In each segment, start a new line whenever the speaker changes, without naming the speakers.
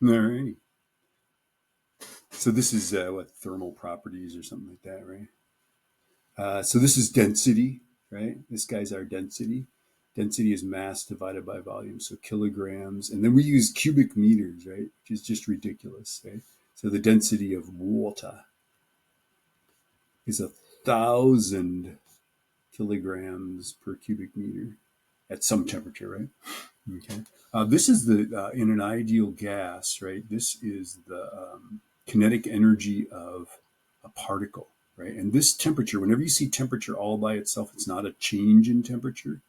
Alrighty. So this is what, thermal properties or something like that, right? So this is density, right? This guy's our density. Density is mass divided by volume, so kilograms. And then we use cubic meters, right? Which is just ridiculous, right? So the density of water is 1,000 kilograms per cubic meter at some temperature, right? Okay. This is in an ideal gas, right? This is the kinetic energy of a particle, right? And this temperature, whenever you see temperature all by itself, it's not a change in temperature,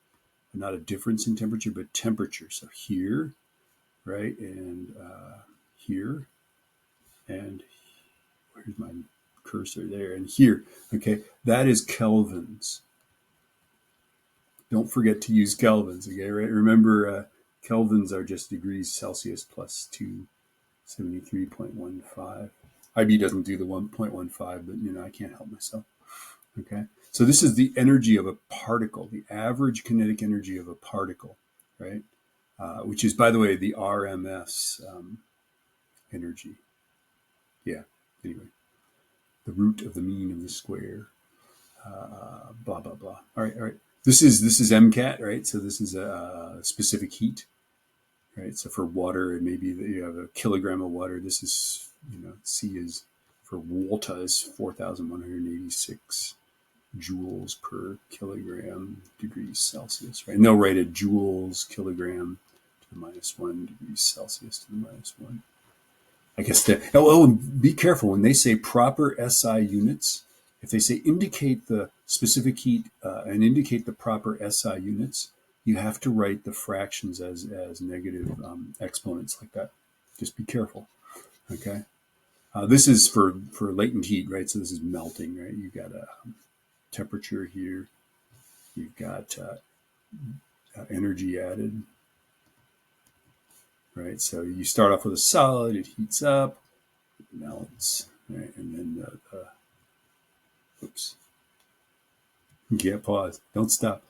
not a difference in temperature, but temperature. So here, right? And here, and where's my cursor there? And here, okay? That is kelvins. Don't forget to use kelvins, okay? Right? Remember, kelvins are just degrees Celsius plus 273.15. IB doesn't do the 1.15, but I can't help myself. Okay, so this is the energy of a particle, the average kinetic energy of a particle, right? Which is, by the way, the RMS energy. Yeah. Anyway, the root of the mean of the square. Blah blah blah. All right, all right. This is MCAT, right? So this is a specific heat, right? So for water, maybe you have a kilogram of water. This is, C is for water is 4,186 joules per kilogram degrees Celsius, right? And they'll write it joules kilogram to the -1 degrees Celsius to the -1. I guess be careful when they say proper SI units. If they say indicate the specific heat and indicate the proper SI units, you have to write the fractions as negative exponents like that. Just be careful. Okay. This is for latent heat, right? So this is melting, right? You've got a temperature here. You've got energy added, right? So you start off with a solid, it heats up, it melts, right? And then oops. You can't pause. Don't stop.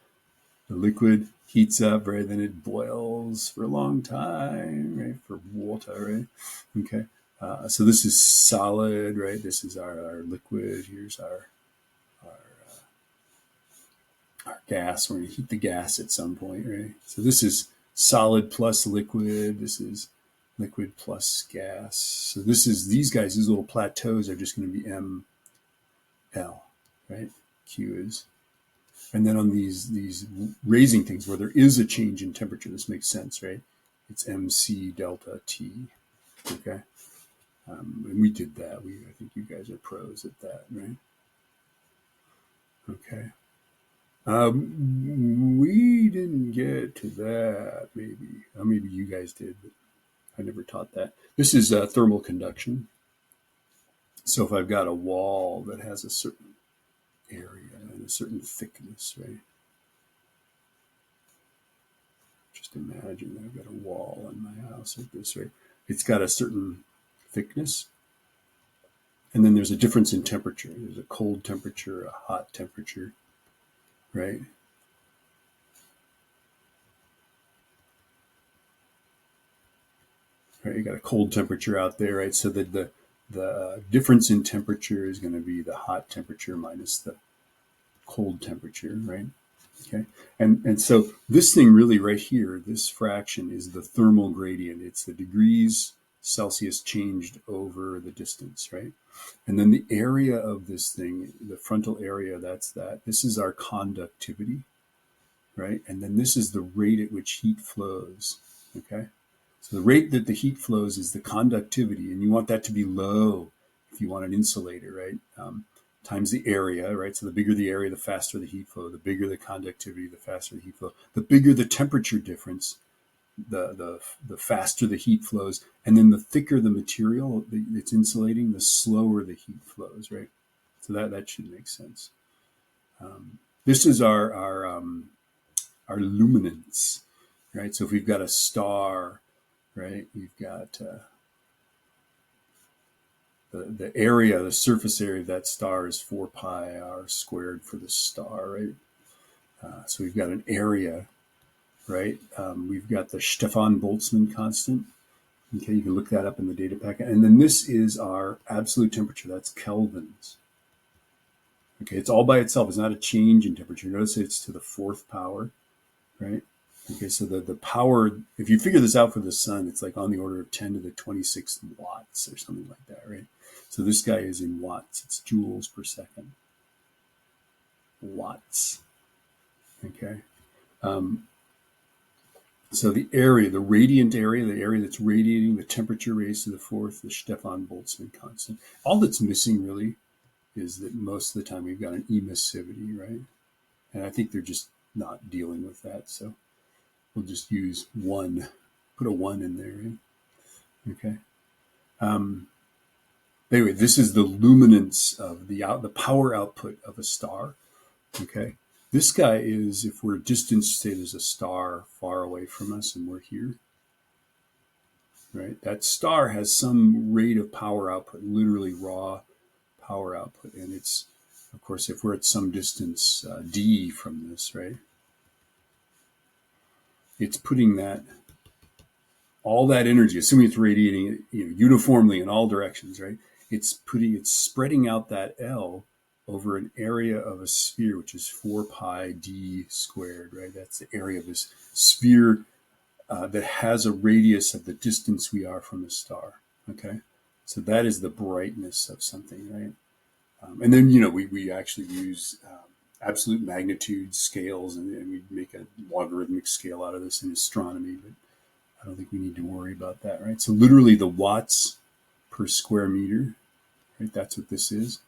The liquid heats up, right? Then it boils for a long time, right? For water, right? Okay. So this is solid, right? This is our liquid. Here's our gas. We're going to heat the gas at some point, right? So this is solid plus liquid. This is liquid plus gas. So these guys, these little plateaus are just going to be ML, right? Q is. And then on these raising things where there is a change in temperature, this makes sense, right? It's MC delta T, okay? And we did that. I think you guys are pros at that, right? Okay. We didn't get to that, maybe. Maybe you guys did, but I never taught that. This is thermal conduction. So if I've got a wall that has a certain area and a certain thickness, right? Just imagine that I've got a wall in my house like this, right? It's got a certain thickness. And then there's a difference in temperature. There's a cold temperature, a hot temperature, right? Right, you got a cold temperature out there, right? So that the difference in temperature is going to be the hot temperature minus the cold temperature, right? Okay, and so this thing really right here, this fraction is the thermal gradient. It's the degrees Celsius changed over the distance, right? And then the area of this thing, the frontal area, that's that. This is our conductivity, right? And then this is the rate at which heat flows, okay? So the rate that the heat flows is the conductivity, and you want that to be low if you want an insulator, right? Times the area, right? So the bigger the area, the faster the heat flow. The bigger the conductivity, the faster the heat flow. The bigger the temperature difference, the faster the heat flows. And then the thicker the material that's insulating, the slower the heat flows, right? So that should make sense. This is our luminance, right? So if we've got a star, right, we've got the area, the surface area of that star is 4 pi r squared for the star, right? So we've got an area, right? We've got the Stefan Boltzmann constant. Okay, you can look that up in the data packet. And then this is our absolute temperature. That's kelvins. Okay, it's all by itself. It's not a change in temperature. Notice it's to the fourth power, right? Okay, so the power, if you figure this out for the sun, it's like on the order of 10 to the 26 watts or something like that, right? So this guy is in watts. It's joules per second. Watts. Okay. So the area, the radiant area, the area that's radiating, the temperature raised to the fourth, the Stefan Boltzmann constant. All that's missing really is that most of the time we've got an emissivity, right? And I think they're just not dealing with that. So we'll just use one, put a one in there, right? Okay. Anyway, this is the luminance of the power output of a star. Okay. This guy is, if we're distance, say there's a star far away from us and we're here, right? That star has some rate of power output, literally raw power output. And it's, of course, if we're at some distance d from this, right? It's putting that, all that energy, assuming it's radiating uniformly in all directions, right? It's spreading out that L over an area of a sphere, which is 4 pi d squared, right? That's the area of this sphere that has a radius of the distance we are from the star, okay? So that is the brightness of something, right? And then, we actually use absolute magnitude scales, and we make a logarithmic scale out of this in astronomy, but I don't think we need to worry about that, right? So literally the watts per square meter, right? That's what this is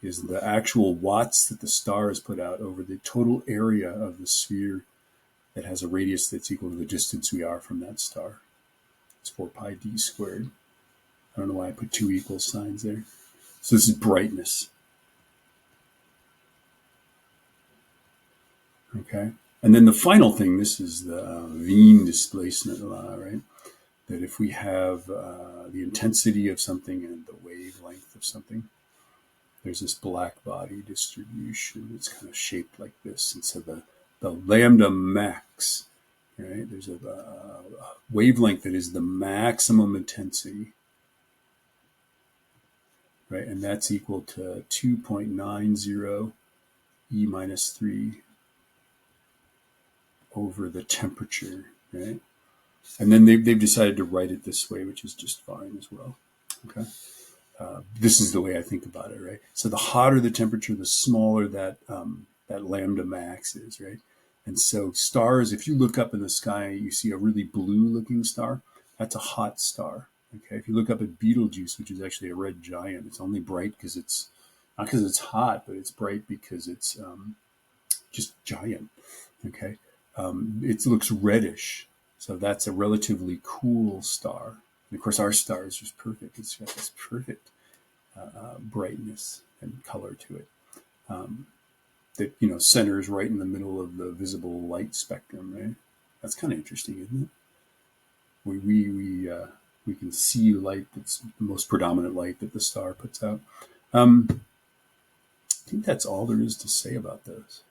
the actual watts that the star has put out over the total area of the sphere that has a radius that's equal to the distance we are from that star. It's 4 pi d squared. I don't know why I put two equal signs there. So this is brightness. Okay. And then the final thing, this is the Wien displacement law, right? That if we have the intensity of something and the wavelength of something, there's this black body distribution that's kind of shaped like this. And so the lambda max, right? There's a wavelength that is the maximum intensity, right? And that's equal to 2.90 E minus 3 over the temperature, right? And then they've decided to write it this way, which is just fine as well. Okay. This is the way I think about it, right? So the hotter the temperature, the smaller that lambda max is, right? And so stars, if you look up in the sky, you see a really blue-looking star. That's a hot star. Okay. If you look up at Betelgeuse, which is actually a red giant, it's only bright because it's not because it's hot, but it's bright because it's just giant. Okay. It looks reddish. So that's a relatively cool star. And of course, our star is just perfect. It's got this perfect brightness and color to it that centers right in the middle of the visible light spectrum. Right? That's kind of interesting, isn't it? We can see light that's the most predominant light that the star puts out. I think that's all there is to say about those.